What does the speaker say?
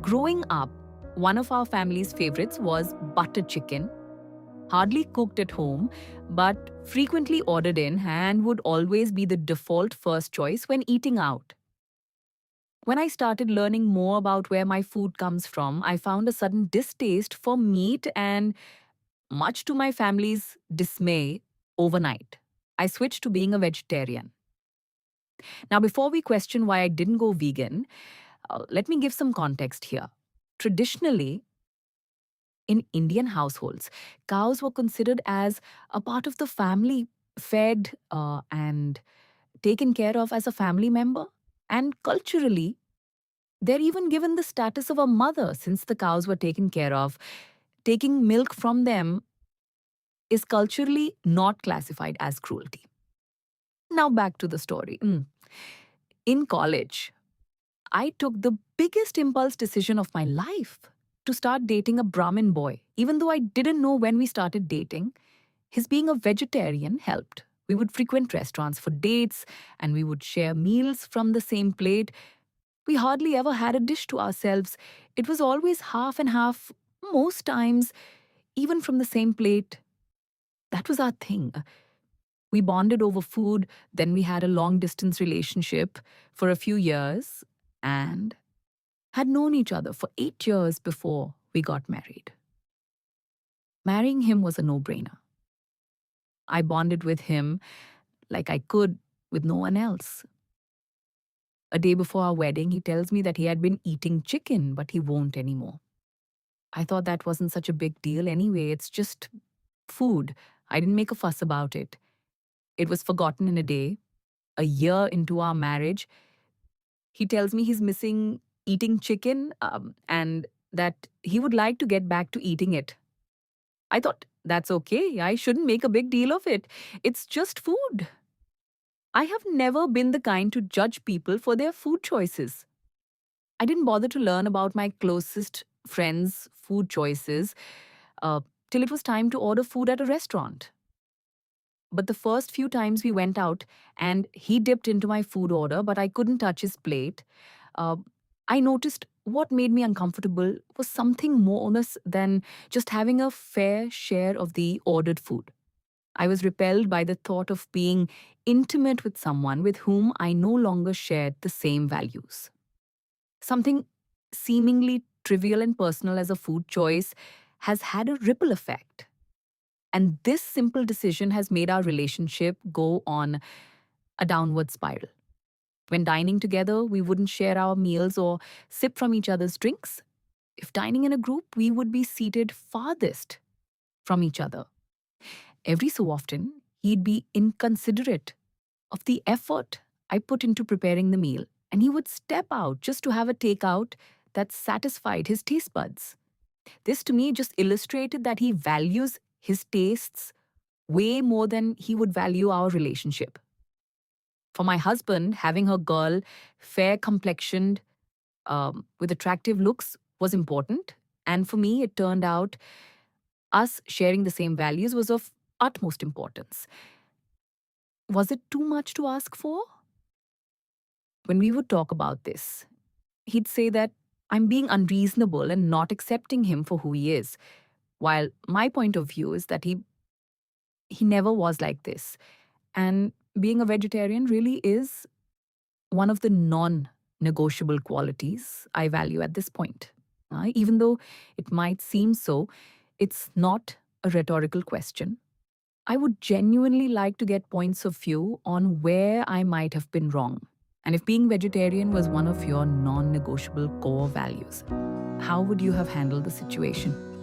Growing up, one of our family's favorites was butter chicken, hardly cooked at home, but frequently ordered in and would always be the default first choice when eating out. When I started learning more about where my food comes from, I found a sudden distaste for meat and, much to my family's dismay, overnight, I switched to being a vegetarian. Now, before we question why I didn't go vegan, let me give some context here. Traditionally, in Indian households, cows were considered as a part of the family, fed and taken care of as a family member. And culturally, they're even given the status of a mother since the cows were taken care of. Taking milk from them is culturally not classified as cruelty. Now, back to the story. In college, I took the biggest impulse decision of my life to start dating a Brahmin boy. Even though I didn't know when we started dating, his being a vegetarian helped. We would frequent restaurants for dates and we would share meals from the same plate. We hardly ever had a dish to ourselves. It was always half and half, most times, even from the same plate. That was our thing. We bonded over food, then we had a long distance relationship for a few years and had known each other for 8 years before we got married. Marrying him was a no brainer. I bonded with him like I could with no one else. A day before our wedding, he tells me that he had been eating chicken, but he won't anymore. I thought that wasn't such a big deal anyway. It's just food. I didn't make a fuss about it. It was forgotten in a day. A year into our marriage, he tells me he's missing eating chicken and that he would like to get back to eating it. I thought, that's okay. I shouldn't make a big deal of it. It's just food. I have never been the kind to judge people for their food choices. I didn't bother to learn about my closest friends' food choices uh, till it was time to order food at a restaurant. But the first few times we went out and he dipped into my food order, but I couldn't touch his plate, uh, I noticed what made me uncomfortable was something more honest than just having a fair share of the ordered food. I was repelled by the thought of being intimate with someone with whom I no longer shared the same values. Something seemingly trivial and personal as a food choice has had a ripple effect. And this simple decision has made our relationship go on a downward spiral. When dining together, we wouldn't share our meals or sip from each other's drinks. If dining in a group, we would be seated farthest from each other. Every so often, he'd be inconsiderate of the effort I put into preparing the meal, and he would step out just to have a takeout that satisfied his taste buds. This to me just illustrated that he values his tastes way more than he would value our relationship. For my husband, having a girl fair complexioned with attractive looks was important. And for me, it turned out us sharing the same values was of utmost importance. Was it too much to ask for? When we would talk about this, he'd say that I'm being unreasonable and not accepting him for who he is. While my point of view is that he never was like this. And being a vegetarian really is one of the non negotiable qualities I value at this point. Even though it might seem so, it's not a rhetorical question. I would genuinely like to get points of view on where I might have been wrong. And if being vegetarian was one of your non negotiable core values, how would you have handled the situation?